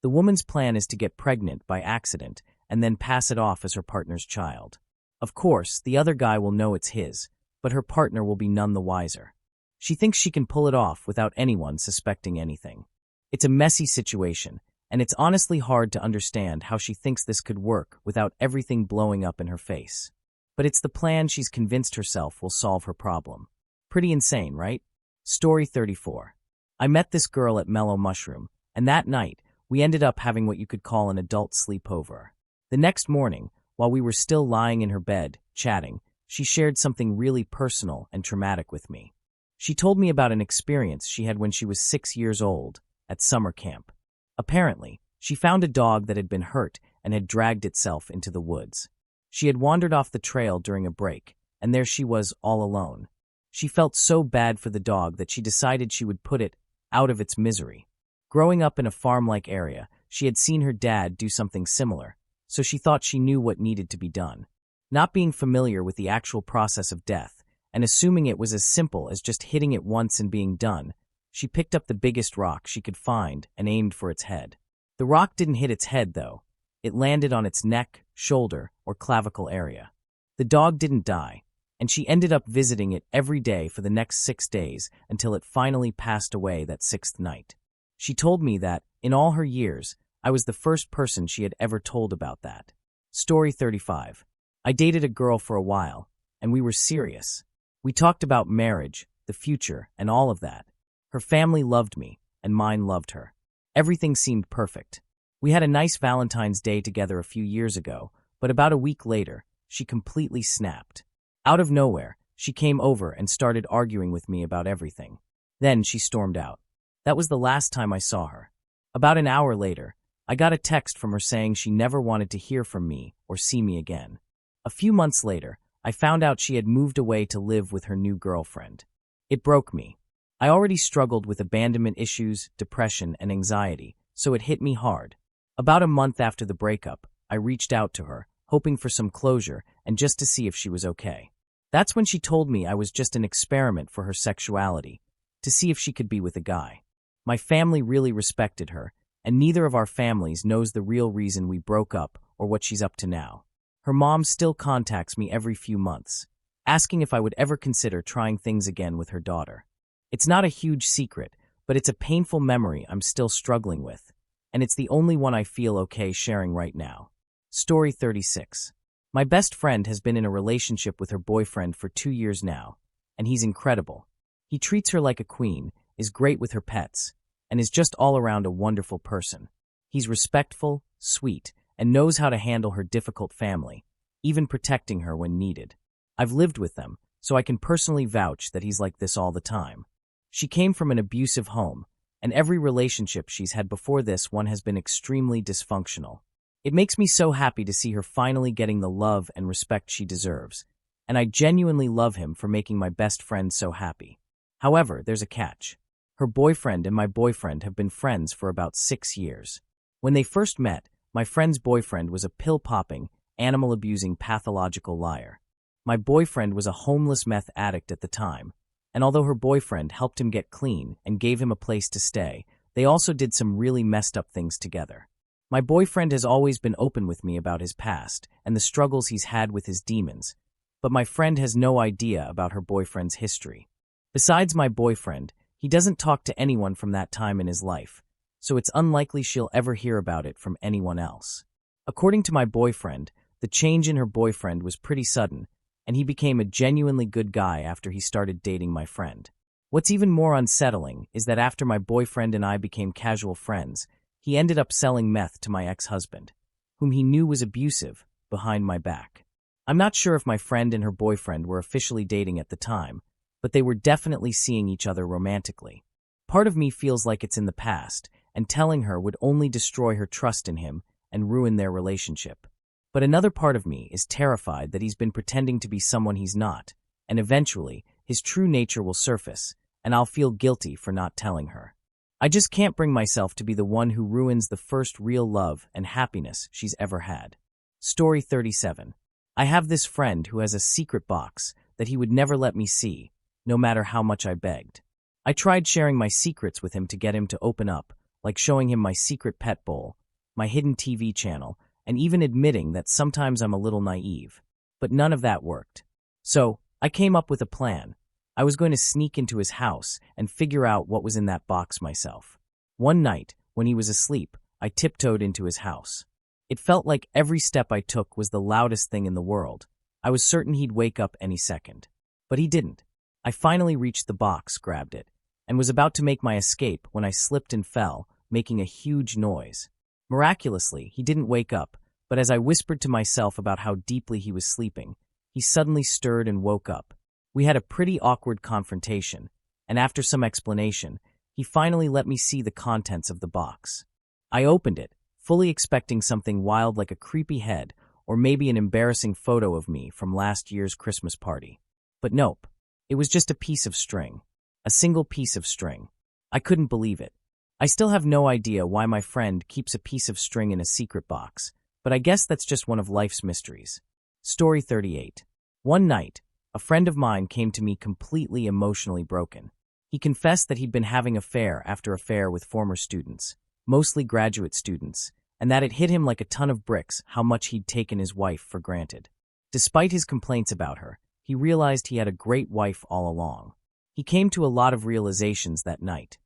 The woman's plan is to get pregnant by accident and then pass it off as her partner's child. Of course, the other guy will know it's his, but her partner will be none the wiser. She thinks she can pull it off without anyone suspecting anything. It's a messy situation, and it's honestly hard to understand how she thinks this could work without everything blowing up in her face. But it's the plan she's convinced herself will solve her problem. Pretty insane, right? Story 34. I met this girl at Mellow Mushroom, and that night, we ended up having what you could call an adult sleepover. The next morning, while we were still lying in her bed, chatting, she shared something really personal and traumatic with me. She told me about an experience she had when she was 6 years old, at summer camp. Apparently, she found a dog that had been hurt and had dragged itself into the woods. She had wandered off the trail during a break, and there she was all alone. She felt so bad for the dog that she decided she would put it out of its misery. Growing up in a farm-like area, she had seen her dad do something similar, so she thought she knew what needed to be done. Not being familiar with the actual process of death, and assuming it was as simple as just hitting it once and being done, She picked up the biggest rock she could find and aimed for its head. The rock didn't hit its head, though. It landed on its neck, shoulder, or clavicle area. The dog didn't die, and she ended up visiting it every day for the next 6 days until it finally passed away that 6th night. She told me that, in all her years, I was the first person she had ever told about that. Story 35. I dated a girl for a while, and we were serious. We talked about marriage, the future, and all of that. Her family loved me, and mine loved her. Everything seemed perfect. We had a nice Valentine's Day together a few years ago, but about a week later, she completely snapped. Out of nowhere, she came over and started arguing with me about everything. Then she stormed out. That was the last time I saw her. About an hour later, I got a text from her saying she never wanted to hear from me or see me again. A few months later, I found out she had moved away to live with her new girlfriend. It broke me. I already struggled with abandonment issues, depression, and anxiety, so it hit me hard. About a month after the breakup, I reached out to her, hoping for some closure and just to see if she was okay. That's when she told me I was just an experiment for her sexuality, to see if she could be with a guy. My family really respected her, and neither of our families knows the real reason we broke up or what she's up to now. Her mom still contacts me every few months, asking if I would ever consider trying things again with her daughter. It's not a huge secret, but it's a painful memory I'm still struggling with, and it's the only one I feel okay sharing right now. Story 36. My best friend has been in a relationship with her boyfriend for 2 years now, and he's incredible. He treats her like a queen, is great with her pets, and is just all around a wonderful person. He's respectful, sweet, and knows how to handle her difficult family, even protecting her when needed. I've lived with them, so I can personally vouch that he's like this all the time. She came from an abusive home, and every relationship she's had before this one has been extremely dysfunctional. It makes me so happy to see her finally getting the love and respect she deserves, and I genuinely love him for making my best friend so happy. However, there's a catch. Her boyfriend and my boyfriend have been friends for about 6 years. When they first met, my friend's boyfriend was a pill-popping, animal-abusing, pathological liar. My boyfriend was a homeless meth addict at the time, and although her boyfriend helped him get clean and gave him a place to stay, they also did some really messed up things together. My boyfriend has always been open with me about his past and the struggles he's had with his demons, but my friend has no idea about her boyfriend's history. Besides my boyfriend, he doesn't talk to anyone from that time in his life, so it's unlikely she'll ever hear about it from anyone else. According to my boyfriend, the change in her boyfriend was pretty sudden, and he became a genuinely good guy after he started dating my friend. What's even more unsettling is that after my boyfriend and I became casual friends, he ended up selling meth to my ex-husband, whom he knew was abusive, behind my back. I'm not sure if my friend and her boyfriend were officially dating at the time, but they were definitely seeing each other romantically. Part of me feels like it's in the past, and telling her would only destroy her trust in him and ruin their relationship. But another part of me is terrified that he's been pretending to be someone he's not, and eventually, his true nature will surface, and I'll feel guilty for not telling her. I just can't bring myself to be the one who ruins the first real love and happiness she's ever had. Story 37. I have this friend who has a secret box that he would never let me see, no matter how much I begged. I tried sharing my secrets with him to get him to open up, like showing him my secret pet bowl, my hidden TV channel, and even admitting that sometimes I'm a little naive. But none of that worked. So, I came up with a plan. I was going to sneak into his house and figure out what was in that box myself. One night, when he was asleep, I tiptoed into his house. It felt like every step I took was the loudest thing in the world. I was certain he'd wake up any second. But he didn't. I finally reached the box, grabbed it, and was about to make my escape when I slipped and fell, making a huge noise. Miraculously, he didn't wake up, but as I whispered to myself about how deeply he was sleeping, he suddenly stirred and woke up. We had a pretty awkward confrontation, and after some explanation, he finally let me see the contents of the box. I opened it, fully expecting something wild like a creepy head or maybe an embarrassing photo of me from last year's Christmas party. But nope, it was just a piece of string. A single piece of string. I couldn't believe it. I still have no idea why my friend keeps a piece of string in a secret box, but I guess that's just one of life's mysteries. Story 38. One night, a friend of mine came to me completely emotionally broken. He confessed that he'd been having affair after affair with former students, mostly graduate students, and that it hit him like a ton of bricks how much he'd taken his wife for granted. Despite his complaints about her, he realized he had a great wife all along. He came to a lot of realizations that night.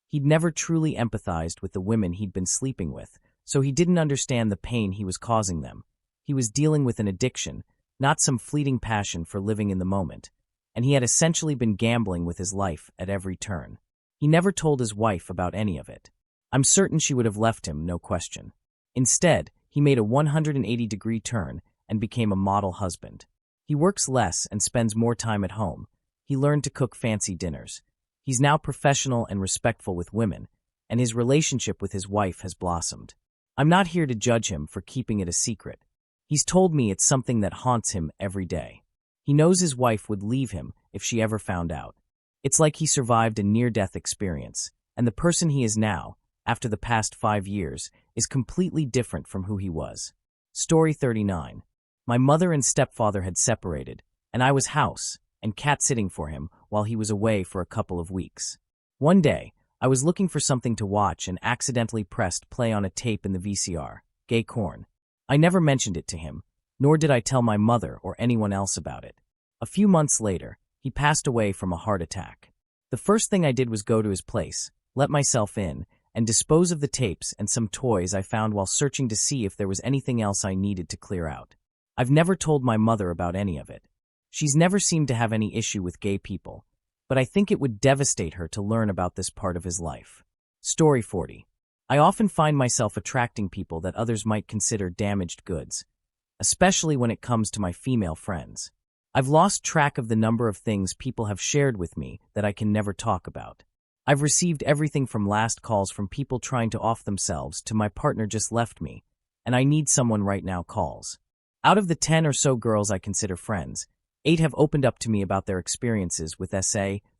He'd never truly empathized with the women he'd been sleeping with, so he didn't understand the pain he was causing them. He was dealing with an addiction, not some fleeting passion for living in the moment, and he had essentially been gambling with his life at every turn. He never told his wife about any of it. I'm certain she would have left him, no question. Instead, he made a 180-degree turn and became a model husband. He works less and spends more time at home. He learned to cook fancy dinners. He's now professional and respectful with women, and his relationship with his wife has blossomed. I'm not here to judge him for keeping it a secret. He's told me it's something that haunts him every day. He knows his wife would leave him if she ever found out. It's like he survived a near-death experience, and the person he is now, after the past 5 years, is completely different from who he was. Story 39. My mother and stepfather had separated, and I was house and cat-sitting for him while he was away for a couple of weeks. One day, I was looking for something to watch and accidentally pressed play on a tape in the VCR, Gay Corn. I never mentioned it to him, nor did I tell my mother or anyone else about it. A few months later, he passed away from a heart attack. The first thing I did was go to his place, let myself in, and dispose of the tapes and some toys I found while searching to see if there was anything else I needed to clear out. I've never told my mother about any of it. She's never seemed to have any issue with gay people, but I think it would devastate her to learn about this part of his life. Story 40. I often find myself attracting people that others might consider damaged goods, especially when it comes to my female friends. I've lost track of the number of things people have shared with me that I can never talk about. I've received everything from last calls from people trying to off themselves to my partner just left me, and I need someone right now calls. Out of the 10 or so girls I consider friends, 8 have opened up to me about their experiences with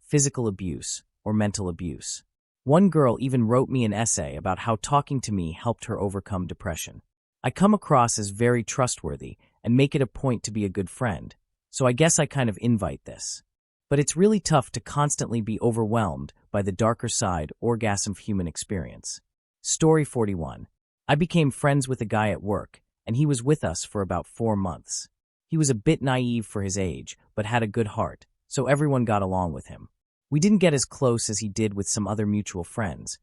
physical abuse, or mental abuse. One girl even wrote me an essay about how talking to me helped her overcome depression. I come across as very trustworthy and make it a point to be a good friend, so I guess I kind of invite this. But it's really tough to constantly be overwhelmed by the darker side orgasm human experience. Story 41. I became friends with a guy at work, and he was with us for about 4 months. He was a bit naive for his age, but had a good heart, so everyone got along with him. We didn't get as close as he did with some other mutual friends,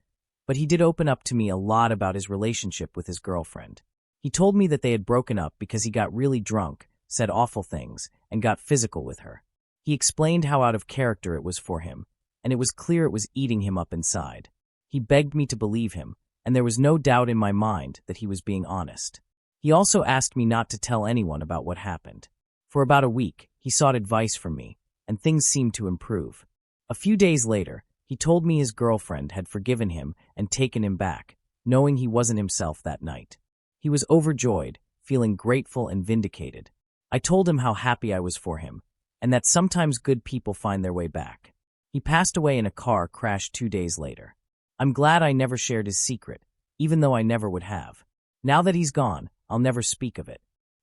but he did open up to me a lot about his relationship with his girlfriend. He told me that they had broken up because he got really drunk, said awful things, and got physical with her. He explained how out of character it was for him, and it was clear it was eating him up inside. He begged me to believe him, and there was no doubt in my mind that he was being honest. He also asked me not to tell anyone about what happened. For about a week, he sought advice from me, and things seemed to improve. A few days later, he told me his girlfriend had forgiven him and taken him back, knowing he wasn't himself that night. He was overjoyed, feeling grateful and vindicated. I told him how happy I was for him, and that sometimes good people find their way back. He passed away in a car crash 2 days later. I'm glad I never shared his secret, even though I never would have. Now that he's gone, I'll never speak of it.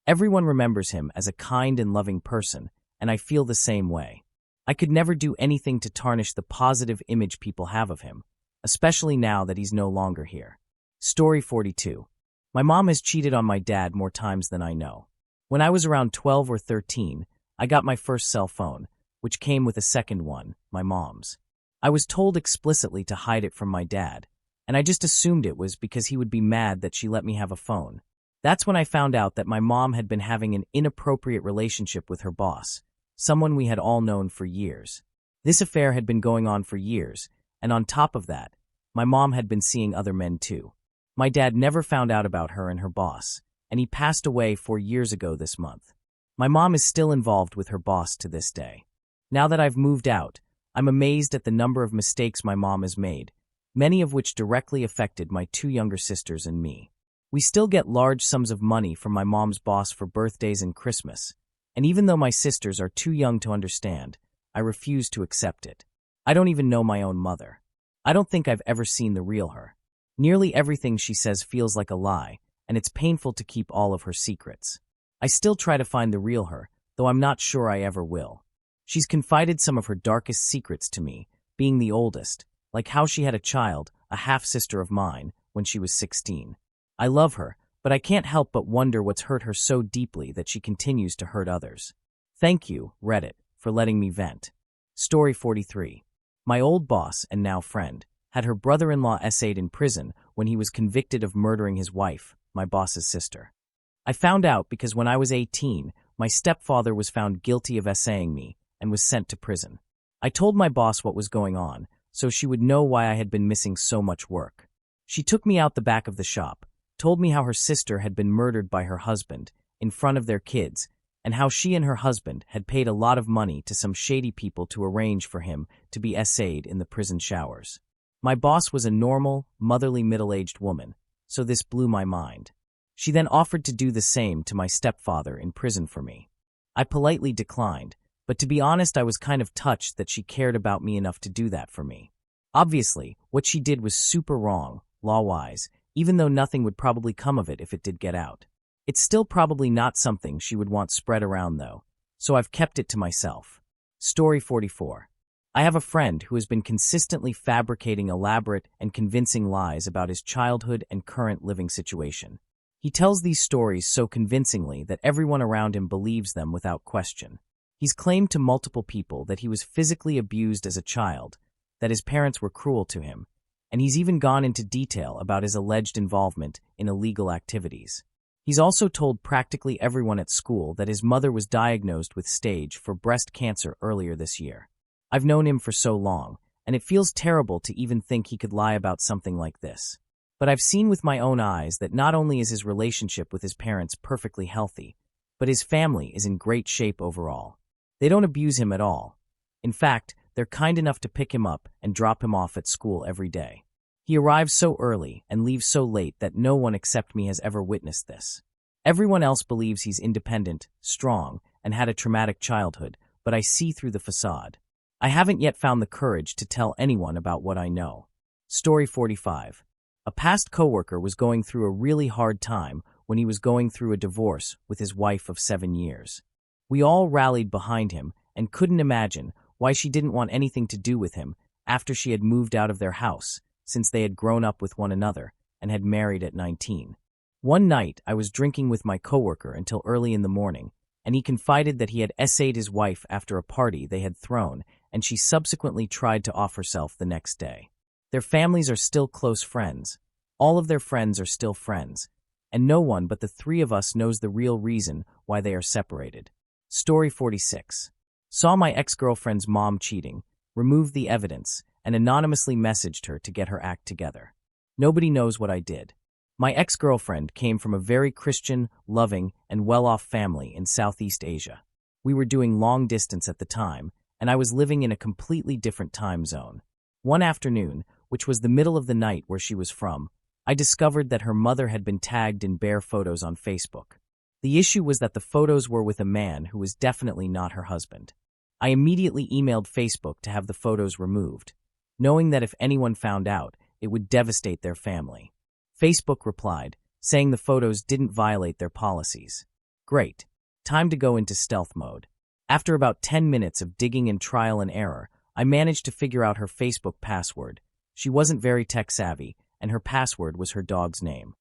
Everyone remembers him as a kind and loving person, and I feel the same way. I could never do anything to tarnish the positive image people have of him, especially now that he's no longer here. Story 42. My mom has cheated on my dad more times than I know. When I was around 12 or 13, I got my first cell phone, which came with a second one, my mom's. I was told explicitly to hide it from my dad, and I just assumed it was because he would be mad that she let me have a phone. That's when I found out that my mom had been having an inappropriate relationship with her boss, someone we had all known for years. This affair had been going on for years, and on top of that, my mom had been seeing other men too. My dad never found out about her and her boss, and he passed away 4 years ago this month. My mom is still involved with her boss to this day. Now that I've moved out, I'm amazed at the number of mistakes my mom has made, many of which directly affected my 2 younger sisters and me. We still get large sums of money from my mom's boss for birthdays and Christmas, and even though my sisters are too young to understand, I refuse to accept it. I don't even know my own mother. I don't think I've ever seen the real her. Nearly everything she says feels like a lie, and it's painful to keep all of her secrets. I still try to find the real her, though I'm not sure I ever will. She's confided some of her darkest secrets to me, being the oldest, like how she had a child, a half-sister of mine, when she was 16. I love her, but I can't help but wonder what's hurt her so deeply that she continues to hurt others. Thank you, Reddit, for letting me vent. Story 43. My old boss and now friend had her brother-in-law essayed in prison when he was convicted of murdering his wife, my boss's sister. I found out because when I was 18, my stepfather was found guilty of essaying me and was sent to prison. I told my boss what was going on, so she would know why I had been missing so much work. She took me out the back of the shop, told me how her sister had been murdered by her husband in front of their kids, and how she and her husband had paid a lot of money to some shady people to arrange for him to be essayed in the prison showers. My boss was a normal, motherly middle-aged woman, so this blew my mind. She then offered to do the same to my stepfather in prison for me. I politely declined, but to be honest, I was kind of touched that she cared about me enough to do that for me. Obviously, what she did was super wrong, law-wise, even though nothing would probably come of it if it did get out. It's still probably not something she would want spread around, though, so I've kept it to myself. Story 44. I have a friend who has been consistently fabricating elaborate and convincing lies about his childhood and current living situation. He tells these stories so convincingly that everyone around him believes them without question. He's claimed to multiple people that he was physically abused as a child, that his parents were cruel to him, and he's even gone into detail about his alleged involvement in illegal activities. He's also told practically everyone at school that his mother was diagnosed with stage 4 breast cancer earlier this year. I've known him for so long, and it feels terrible to even think he could lie about something like this. But I've seen with my own eyes that not only is his relationship with his parents perfectly healthy, but his family is in great shape overall. They don't abuse him at all. In fact, they're kind enough to pick him up and drop him off at school every day. He arrives so early and leaves so late that no one except me has ever witnessed this. Everyone else believes he's independent, strong, and had a traumatic childhood, but I see through the facade. I haven't yet found the courage to tell anyone about what I know. Story 45. A past coworker was going through a really hard time when he was going through a divorce with his wife of 7 years. We all rallied behind him and couldn't imagine why she didn't want anything to do with him after she had moved out of their house, since they had grown up with one another and had married at 19. One night, I was drinking with my coworker until early in the morning, and he confided that he had essayed his wife after a party they had thrown, and she subsequently tried to off herself the next day. Their families are still close friends. All of their friends are still friends, and no one but the three of us knows the real reason why they are separated. Story 46. Saw my ex-girlfriend's mom cheating, removed the evidence, and anonymously messaged her to get her act together. Nobody knows what I did. My ex-girlfriend came from a very Christian, loving, and well-off family in Southeast Asia. We were doing long distance at the time, and I was living in a completely different time zone. One afternoon, which was the middle of the night where she was from, I discovered that her mother had been tagged in bare photos on Facebook. The issue was that the photos were with a man who was definitely not her husband. I immediately emailed Facebook to have the photos removed, knowing that if anyone found out, it would devastate their family. Facebook replied, saying the photos didn't violate their policies. Great. Time to go into stealth mode. After about 10 minutes of digging and trial and error, I managed to figure out her Facebook password. She wasn't very tech-savvy, and her password was her dog's name.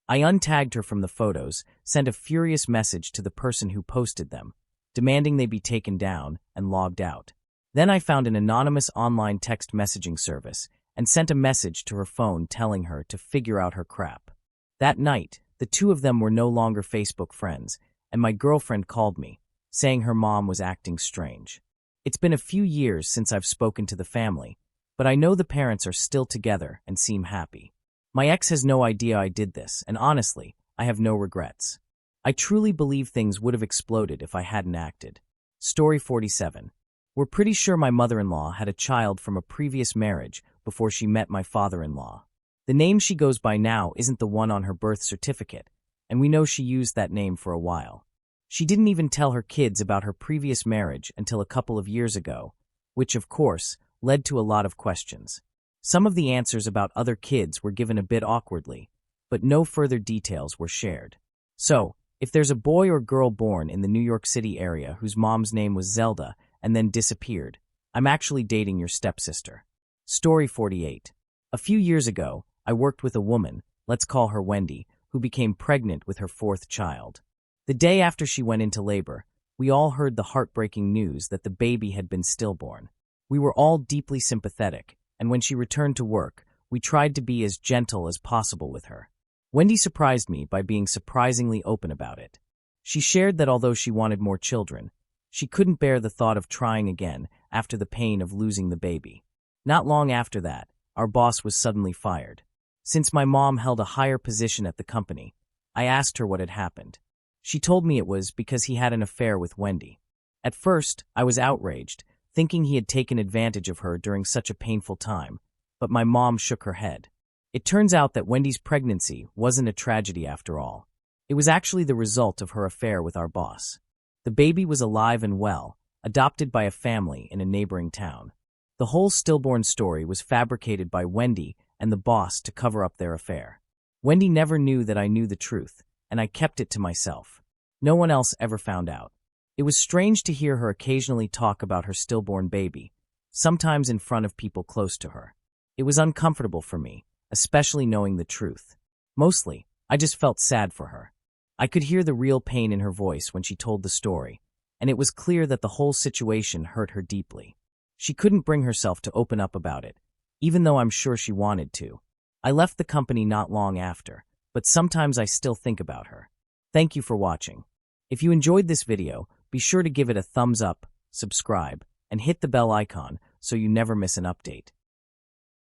I untagged her from the photos, sent a furious message to the person who posted them, demanding they be taken down, and logged out. Then I found an anonymous online text messaging service and sent a message to her phone telling her to figure out her crap. That night, the two of them were no longer Facebook friends, and my girlfriend called me, saying her mom was acting strange. It's been a few years since I've spoken to the family, but I know the parents are still together and seem happy. My ex has no idea I did this, and honestly, I have no regrets. I truly believe things would have exploded if I hadn't acted. Story 47. We're pretty sure my mother-in-law had a child from a previous marriage before she met my father-in-law. The name she goes by now isn't the one on her birth certificate, and we know she used that name for a while. She didn't even tell her kids about her previous marriage until a couple of years ago, which, of course, led to a lot of questions. Some of the answers about other kids were given a bit awkwardly, but no further details were shared. So, if there's a boy or girl born in the New York City area whose mom's name was Zelda and then disappeared, I'm actually dating your stepsister. Story 48. A few years ago, I worked with a woman, let's call her Wendy, who became pregnant with her fourth child. The day after she went into labor, we all heard the heartbreaking news that the baby had been stillborn. We were all deeply sympathetic, and when she returned to work, we tried to be as gentle as possible with her. Wendy surprised me by being surprisingly open about it. She shared that although she wanted more children, she couldn't bear the thought of trying again after the pain of losing the baby. Not long after that, our boss was suddenly fired. Since my mom held a higher position at the company, I asked her what had happened. She told me it was because he had an affair with Wendy. At first, I was outraged, thinking he had taken advantage of her during such a painful time, but my mom shook her head. It turns out that Wendy's pregnancy wasn't a tragedy after all. It was actually the result of her affair with our boss. The baby was alive and well, adopted by a family in a neighboring town. The whole stillborn story was fabricated by Wendy and the boss to cover up their affair. Wendy never knew that I knew the truth, and I kept it to myself. No one else ever found out. It was strange to hear her occasionally talk about her stillborn baby, sometimes in front of people close to her. It was uncomfortable for me, especially knowing the truth. Mostly, I just felt sad for her. I could hear the real pain in her voice when she told the story, and it was clear that the whole situation hurt her deeply. She couldn't bring herself to open up about it, even though I'm sure she wanted to. I left the company not long after, but sometimes I still think about her. Thank you for watching. If you enjoyed this video, be sure to give it a thumbs up, subscribe, and hit the bell icon so you never miss an update.